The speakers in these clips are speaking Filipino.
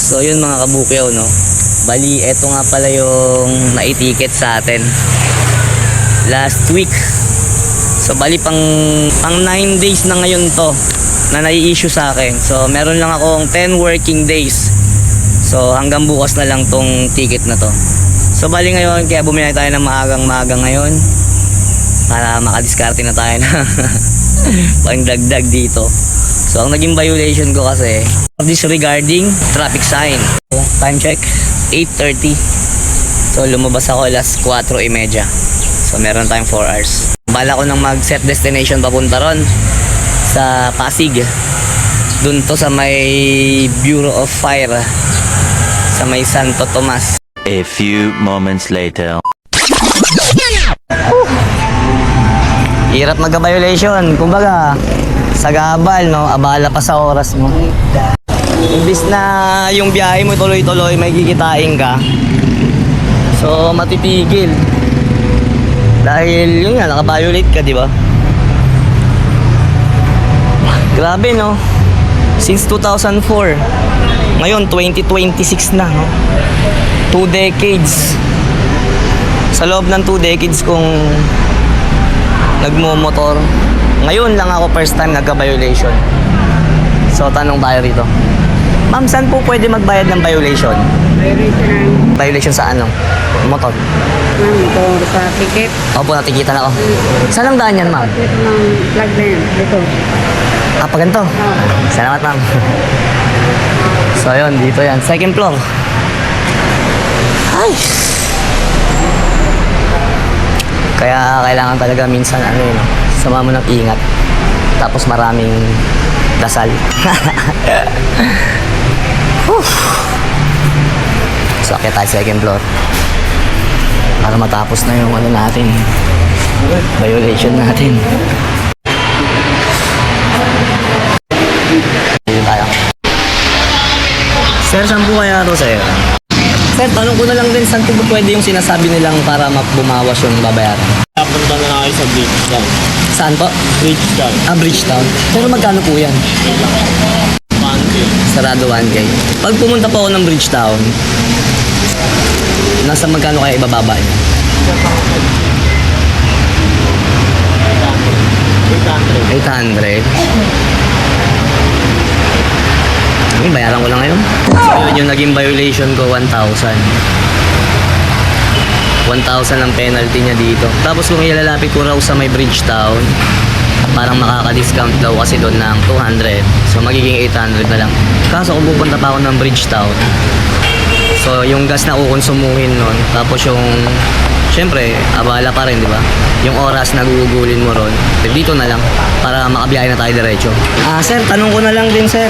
So yun mga kabukyaw, no. Bali, eto nga pala yung naitiket sa atin last week. So bali pang 9 days na ngayon to na nai-issue sa akin. So meron lang akong 10 working days. So hanggang bukas na lang tong ticket na to. So bali ngayon, kaya bumili tayo ng maagang-maaga ngayon para makadiskarte na tayo na pangdagdag dito. So ang naging violation ko kasi disregarding traffic sign. Time check 8:30. So lumabas ako alas 4:30. So meron tayong 4 hours. Bala ko nang mag-set destination papunta ron sa Pasig. Dun to sa may Bureau of Fire sa may Santo Tomas. A few moments later. Hirap magka-violation. Kumbaga, sa gabal, no? Abala pa sa oras mo. Imbis na yung biyahe mo tuloy-tuloy, may kikitain ka. So, matitigil. Dahil, yun nga, naka-violate ka, di ba? Grabe, no? Since 2004. Ngayon, 2026 na, no? 2 decades. Sa loob ng 2 decades kong nagmo-motor, ngayon lang ako first time nagka-violation. So tanong tayo rito, ma'am, saan po pwede magbayad ng violation? Violation sa ano? Motor? Ma'am, ito sa ticket. Opo, natikita na ako. Saan ang daan yan, ma'am? Ito ng plug na yan. Ito. Pa ganito? Salamat, ma'am. So yun, dito yan. Second floor. Ay! Kaya kailangan talaga minsan ano yun, sama mo ng ingat. Tapos maraming dasal. So akit tayo second floor para matapos na yung ano natin, violation natin. Dito tayo. Sir, saan po kaya ito sa'yo? Sir, tanong ko na lang din, saan po ba pwede yung sinasabi nilang para bumawas yung babayaran? Punta na lang kayo sa Bridgetown. Saan po? Bridgetown. Bridgetown. Pero magkano po yan? Sarado 1K. Pag pumunta po ako ng Bridgetown, nasa magkano kaya ibababa niya? 800. Ay, bayaran ko lang ngayon. So yun yung naging violation ko, 1,000. 1,000 ang penalty niya dito. Tapos kung ilalapit ko raw sa may Bridgetown, parang makaka-discount daw kasi doon ng 200. So magiging 800 na lang. Kaso kung pupunta pa ako ng Bridgetown, so yung gas na kukonsumuhin nun, tapos yung syempre, abala pa rin, di ba? Yung oras na gugugulin mo ron, dito na lang para makabiyahe na tayo diretso. Sir, tanong ko na lang din, sir.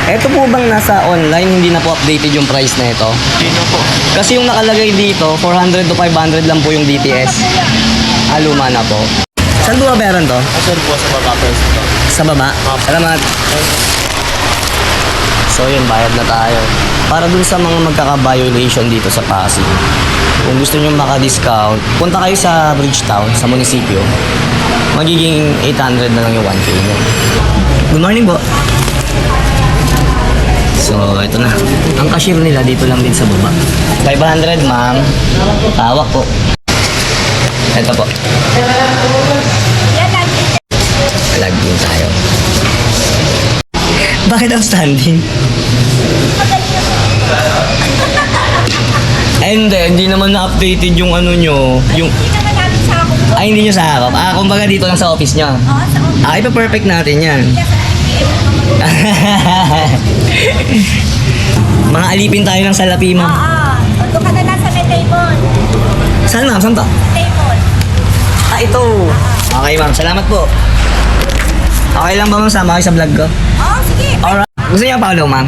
Ito po bang nasa online, hindi na po updated yung price na ito? Hindi na po. Kasi yung nakalagay dito, 400 to 500 lang po yung DTS. Luma na po. Saan po babayaran to? Sir po sa baba first ito. Sa baba? Salamat. So yun, bayad na tayo. Para dun sa mga magkaka-violation dito sa Pasig, kung gusto nyo maka-discount, punta kayo sa Bridgetown, sa munisipyo. Magiging 800 na lang yung 1K nyo. Good morning po. So, ito na. Ang cashier nila dito lang din sa baba. 500, ma'am. Tawak po. Ito po. Alag din tayo. Bakit ang standing? Hindi naman na-updated yung ano nyo. Yung... Ay, hindi nyo sakop. Kumbaga dito lang sa office nyo. Ipa-perfect natin yan. Mga alipin tayo ng salapi, ma'am. Doon ka na lang sa may table. Saan, ma'am? Saan to? Table. Ito. Okay, ma'am. Salamat po. Okay lang ba, ma'am? Sama kayo sa vlog ko? Oo, sige. Alright. Gusto niyo follow, ma'am?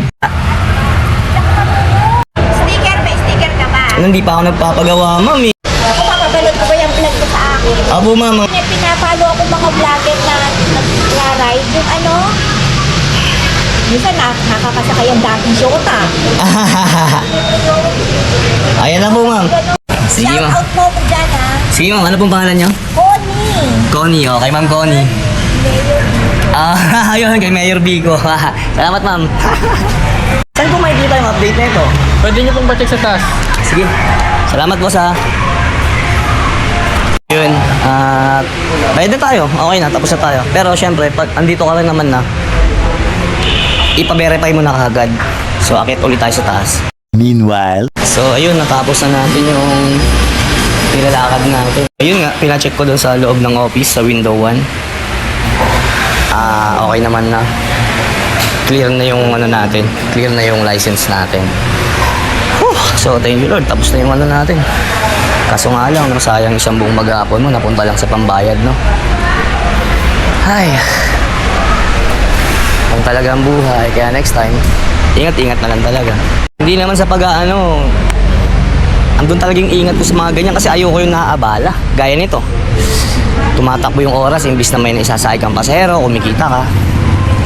Sticker ba? Sticker ka ba? Hindi pa ako nagpapagawa, ma'am. Ako, papabalik ko ba yung vlog ko sa akin? Abo, ma'am. Pinapalo ako mga vlogger na nag-ride. Yung ano? Minsan nakakasakay ang dating shota. Ayan na po, ma'am. Sige, Shout ma'am. out mo ko dyan, ha? Sige, ma'am. Ano pong pangalan niyo? Connie. Connie. Okay, ma'am Connie. Ayun, kay Mayor Bigo. Salamat, ma'am. Saan po makikita yung update na ito. Pwede nyo pong pa-check sa taas. Sige. Salamat boss ha. Yun. Bayad na tayo. Okay na. Tapos na tayo. Pero syempre, pag andito ka rin naman na, ipa-verify mo na kagad. So, akit ulit tayo sa taas. Meanwhile, So, ayun. Natapos na natin yung nilalakad natin. Ayun nga. Pina-check ko doon sa loob ng office sa window 1. Okay naman na. Clear na yung ano natin. Clear na yung license natin. So, thank you Lord. Tapos na yung ano natin. Kaso nga lang, no, sayang isang buong maghapon mo. Napunta lang sa pambayad, no? Ay. Ang talaga ang buhay. Kaya next time, ingat-ingat na lang talaga. Hindi naman sa pag-ano, andun talagang ingat ko sa mga ganyan kasi ayoko yung naaabala. Gaya nito. Tumatakbo yung oras, imbis na may naisasakay kang pasahero, kumikita ka.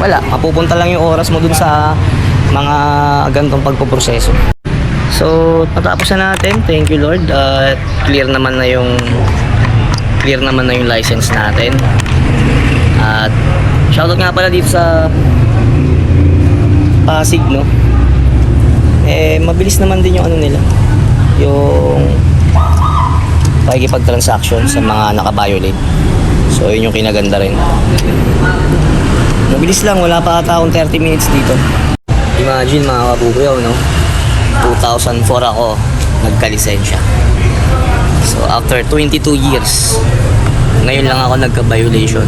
Wala, mapupunta lang yung oras mo dun sa mga gantong pagpuproseso. So, patapos na natin. Thank you Lord. Clear naman na yung license natin. At shoutout nga pala dito sa Pasig, no? Mabilis naman din yung ano nila. Yung pakikipag-transaction sa mga naka-violate. So, yun yung kinaganda rin. Mabilis lang, wala pa ata akong 30 minutes dito. Imagine mga kabubuyaw, no? 2004 ako nagka-lisensya. So, after 22 years, ngayon lang ako nagka-violation.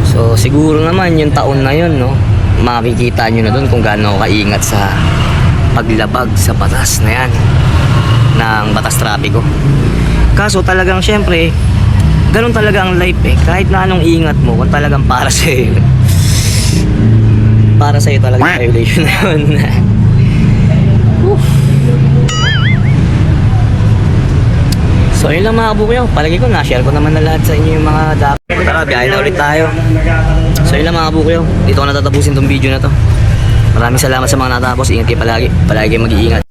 So, siguro naman yung taon na yun, no? Makikita nyo na dun kung gaano ako kaingat sa paglabag sa batas na yan ng batas trapiko. Kaso talagang syempre, ganun talaga ang life eh. Kahit na anong ingat mo, kung talagang para sa'yo, para sa'yo talaga violation na yun. So yun lang mga kabukuyaw, palagi ko na-share ko naman na lahat sa inyo yung mga dapat. Tara, biyahe na ulit tayo. So yun lang mga kabukuyaw, dito ko natatapusin tong video na to. Maraming salamat sa mga natapos, ingat kayo palagi kayo mag-iingat.